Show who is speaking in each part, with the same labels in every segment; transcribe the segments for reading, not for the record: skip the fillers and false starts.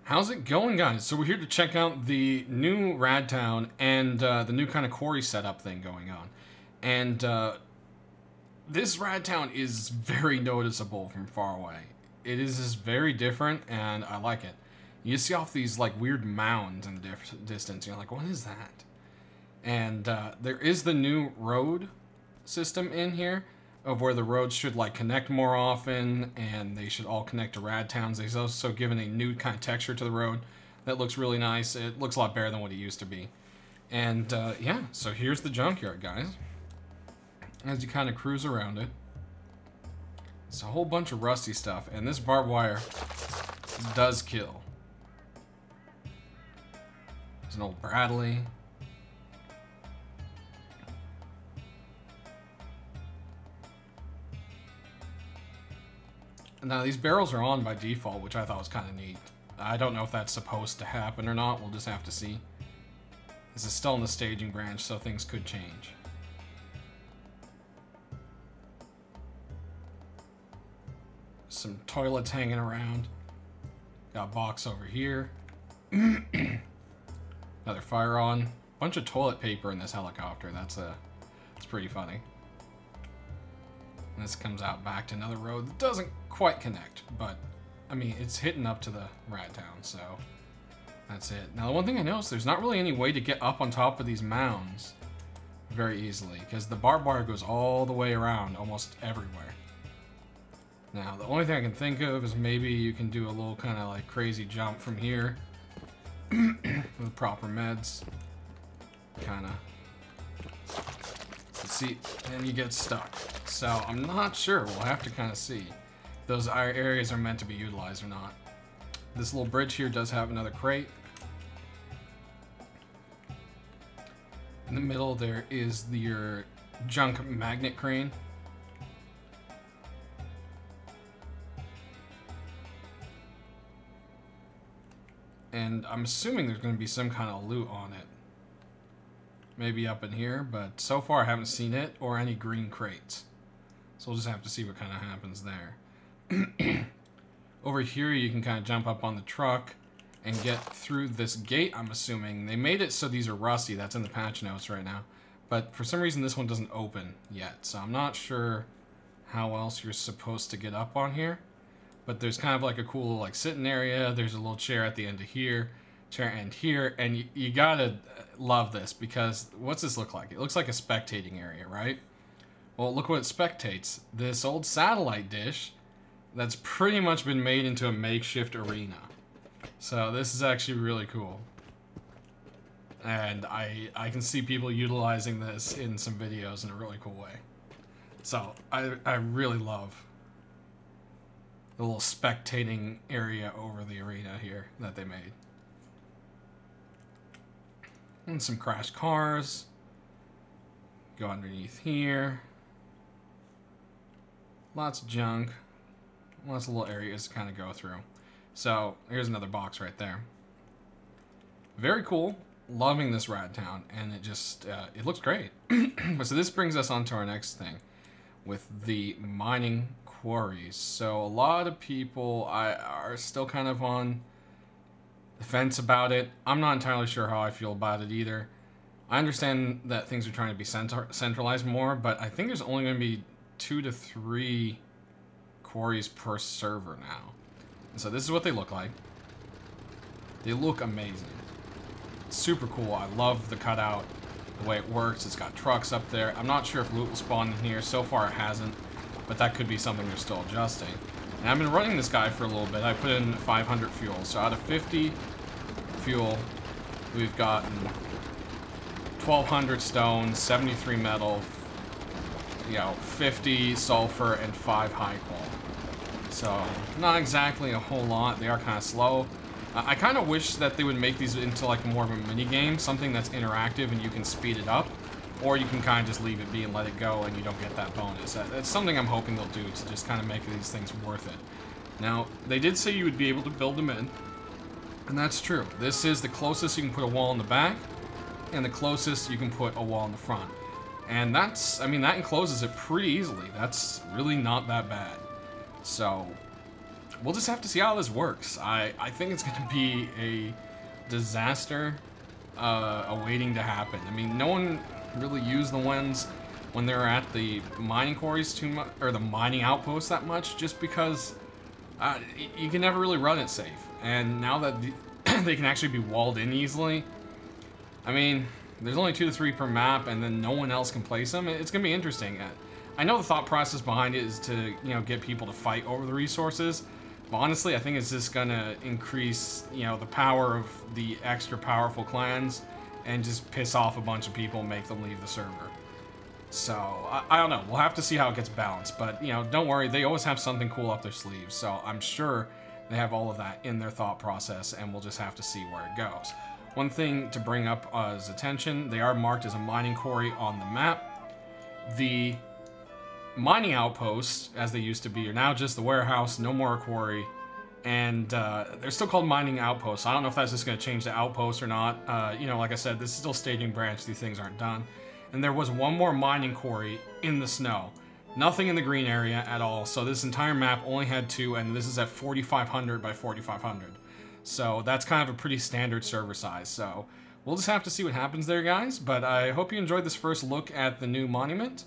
Speaker 1: How's it going, guys? So we're here to check out the new Rad Town and the new kind of quarry setup thing going on. And this Rad Town is very noticeable from far away. It is just very different, and I like it. You see off these like weird mounds in the distance. You're like, what is that? And there is the new road system in here, of where the roads should like connect more often, and they should all connect to Rad Towns. They've also given a new kind of texture to the road that looks really nice. It looks a lot better than what it used to be. And yeah, so here's the junkyard, guys. As you kind of cruise around it, it's a whole bunch of rusty stuff, and this barbed wire does kill. There's an old Bradley. Now, these barrels are on by default, which I thought was kind of neat. I don't know if that's supposed to happen or not. We'll just have to see. This is still in the staging branch, so things could change. Some toilets hanging around. Got a box over here. Another fire on. Bunch of toilet paper in this helicopter. That's pretty funny. And this comes out back to another road that doesn't quite connect, but I mean, it's hitting up to the Rad Town, so that's it. Now, the one thing I noticed, there's not really any way to get up on top of these mounds very easily, because the barbed wire goes all the way around almost everywhere. Now, the only thing I can think of is maybe you can do a little kind of like crazy jump from here with proper meds. Kind of. See, and you get stuck. So I'm not sure. We'll have to kind of see if those areas are meant to be utilized or not. This little bridge here does have another crate. In the middle there is your junk magnet crane. And I'm assuming there's going to be some kind of loot on it. Maybe up in here, but so far I haven't seen it or any green crates. So we'll just have to see what kind of happens there. Over here you can kind of jump up on the truck and get through this gate, I'm assuming. They made it so these are rusty, that's in the patch notes right now. But for some reason this one doesn't open yet, so I'm not sure how else you're supposed to get up on here. But there's kind of like a cool like sitting area, there's a little chair at the end of here. Chair end here, and you gotta love this, because what's this look like? It looks like a spectating area, right? Well, look what it spectates. This old satellite dish that's pretty much been made into a makeshift arena. So this is actually really cool. And I can see people utilizing this in some videos in a really cool way. So I really love the little spectating area over the arena here that they made. And some crashed cars. Go underneath here. Lots of junk. Lots of little areas to kind of go through. So, here's another box right there. Very cool. Loving this Rad Town. And it just, it looks great. So this brings us on to our next thing. With the mining quarries. So, a lot of people are still kind of on the fence about it. I'm not entirely sure how I feel about it either. I understand that things are trying to be centralized more, but I think there's only going to be 2 to 3 quarries per server now. And so this is what they look like. They look amazing. It's super cool. I love the cutout, the way it works. It's got trucks up there. I'm not sure if loot will spawn in here. So far it hasn't, but that could be something they're still adjusting. And I've been running this guy for a little bit. I put in 500 fuel. So out of 50 fuel, we've gotten 1,200 stone, 73 metal, 50 sulfur, and 5 high qual. So not exactly a whole lot. They are kind of slow. I kind of wish that they would make these into like more of a mini game, something that's interactive and you can speed it up. Or you can kind of just leave it be and let it go and you don't get that bonus. That's something I'm hoping they'll do to just kind of make these things worth it. Now, they did say you would be able to build them in. And that's true. This is the closest you can put a wall in the back. And the closest you can put a wall in the front. And that's, I mean, that encloses it pretty easily. That's really not that bad. So, we'll just have to see how this works. I think it's going to be a disaster awaiting to happen. I mean, no one really used the ones when they were at the mining quarries too much, or the mining outposts that much, just because you can never really run it safe. And now that they can actually be walled in easily, I mean, there's only 2 to 3 per map, and then no one else can place them. It's going to be interesting. I know the thought process behind it is to, you know, get people to fight over the resources, but honestly, I think it's just going to increase, you know, the power of the extra powerful clans and just piss off a bunch of people and make them leave the server. So, I don't know. We'll have to see how it gets balanced, but, you know, don't worry. They always have something cool up their sleeves, so I'm sure they have all of that in their thought process, and we'll just have to see where it goes. One thing to bring up as attention, they are marked as a mining quarry on the map. The mining outposts, as they used to be, are now just the warehouse, no more a quarry, and they're still called mining outposts. I don't know if that's just going to change the outpost or not. You know, like I said, this is still staging branch. These things aren't done. And there was one more mining quarry in the snow. Nothing in the green area at all. So this entire map only had 2, and this is at 4,500 by 4,500. So that's kind of a pretty standard server size. So we'll just have to see what happens there, guys. But I hope you enjoyed this first look at the new monument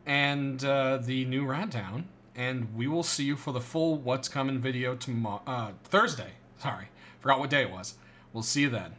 Speaker 1: and the new Rad Town. And we will see you for the full What's Coming video tomorrow, Thursday. Sorry, forgot what day it was. We'll see you then.